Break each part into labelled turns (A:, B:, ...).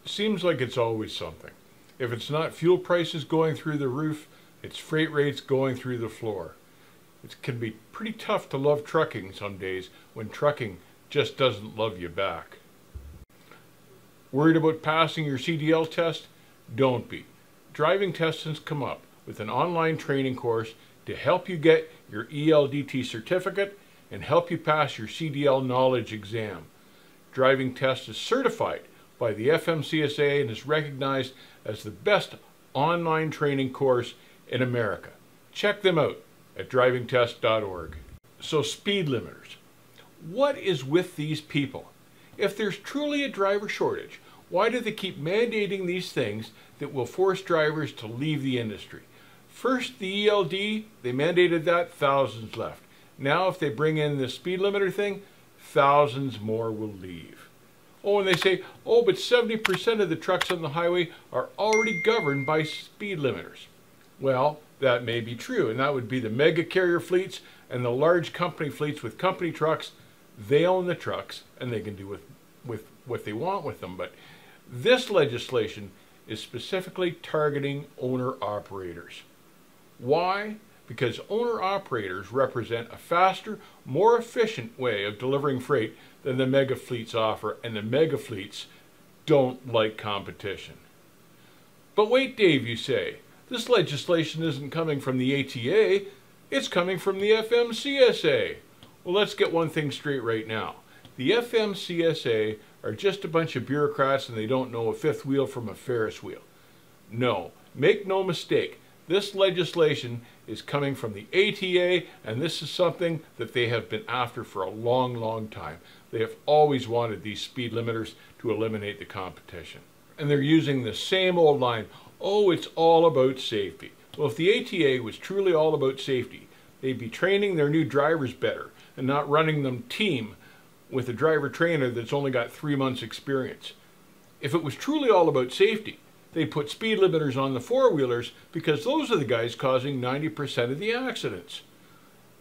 A: Seems like it's always something. If it's not fuel prices going through the roof, it's freight rates going through the floor. It can be pretty tough to love trucking some days when trucking just doesn't love you back. Worried about passing your CDL test? Don't be. Driving Test has come up with an online training course to help you get your ELDT certificate and help you pass your CDL knowledge exam. Driving Test is certified by the FMCSA and is recognized as the best online training course in America. Check them out at drivingtest.org. So speed limiters. What is with these people? If there's truly a driver shortage, why do they keep mandating these things that will force drivers to leave the industry? First, the ELD, they mandated that, thousands left. Now, if they bring in the speed limiter thing, thousands more will leave. Oh, and they say, oh, but 70% of the trucks on the highway are already governed by speed limiters. Well, that may be true, and that would be the mega carrier fleets and the large company fleets with company trucks. They own the trucks, and they can do with what they want with them. But this legislation is specifically targeting owner-operators. Why? Because owner-operators represent a faster, more efficient way of delivering freight than the mega fleets offer, and the mega fleets don't like competition. But wait, Dave, you say, this legislation isn't coming from the ATA, it's coming from the FMCSA. Well, let's get one thing straight right now. The FMCSA are just a bunch of bureaucrats and they don't know a fifth wheel from a Ferris wheel. No, make no mistake, this legislation is coming from the ATA, and this is something that they have been after for a long, long time. They have always wanted these speed limiters to eliminate the competition. And they're using the same old line, oh, it's all about safety. Well, if the ATA was truly all about safety, they'd be training their new drivers better and not running them team with a driver trainer that's only got 3 months experience. If it was truly all about safety, they'd put speed limiters on the four-wheelers because those are the guys causing 90% of the accidents.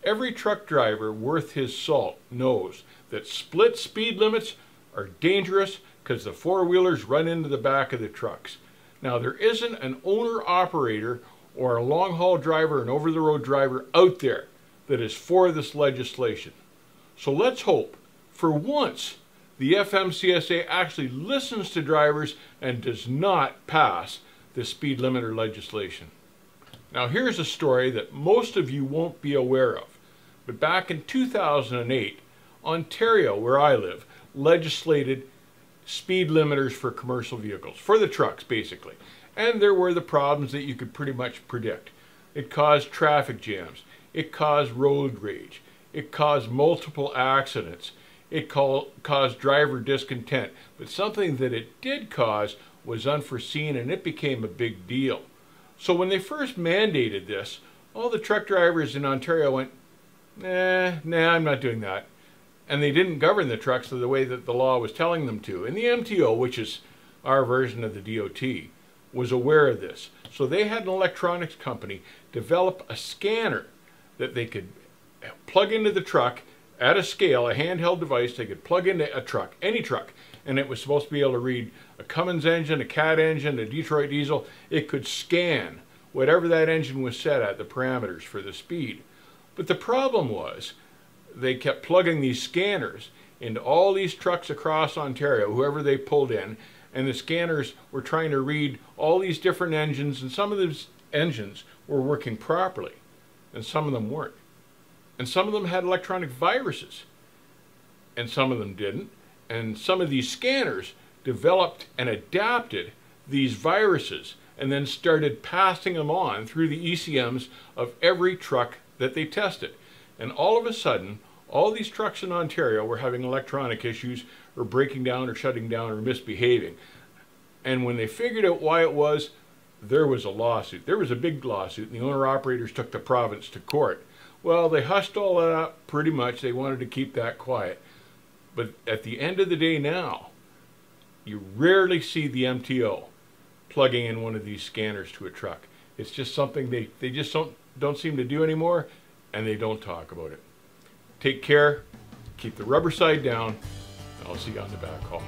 A: Every truck driver worth his salt knows that split speed limits are dangerous because the four-wheelers run into the back of the trucks. Now, there isn't an owner-operator or a long-haul driver, an over-the-road driver out there that is for this legislation. So let's hope, for once, the FMCSA actually listens to drivers and does not pass the speed limiter legislation. Now, here's a story that most of you won't be aware of. But back in 2008, Ontario, where I live, legislated speed limiters for commercial vehicles, for the trucks basically. And there were the problems that you could pretty much predict. It caused traffic jams, it caused road rage, it caused multiple accidents, it caused driver discontent. But something that it did cause was unforeseen, and it became a big deal. So when they first mandated this, all the truck drivers in Ontario went, nah, I'm not doing that. And they didn't govern the trucks the way that the law was telling them to. And the MTO, which is our version of the DOT, was aware of this. So they had an electronics company develop a scanner that they could plug into the truck at a scale, a handheld device they could plug into a truck, any truck, and it was supposed to be able to read a Cummins engine, a Cat engine, a Detroit diesel. It could scan whatever that engine was set at, the parameters for the speed. But the problem was they kept plugging these scanners into all these trucks across Ontario, whoever they pulled in, and the scanners were trying to read all these different engines, and some of these engines were working properly, and some of them weren't. And some of them had electronic viruses, and some of them didn't. And some of these scanners developed and adapted these viruses and then started passing them on through the ECMs of every truck that they tested. And all of a sudden, all these trucks in Ontario were having electronic issues or breaking down or shutting down or misbehaving. And when they figured out why it was, there was a lawsuit. There was a big lawsuit, and the owner-operators took the province to court. Well, they hushed all that up pretty much. They wanted to keep that quiet. But at the end of the day now, you rarely see the MTO plugging in one of these scanners to a truck. It's just something they just don't seem to do anymore, and they don't talk about it. Take care, keep the rubber side down, and I'll see you on the back haul.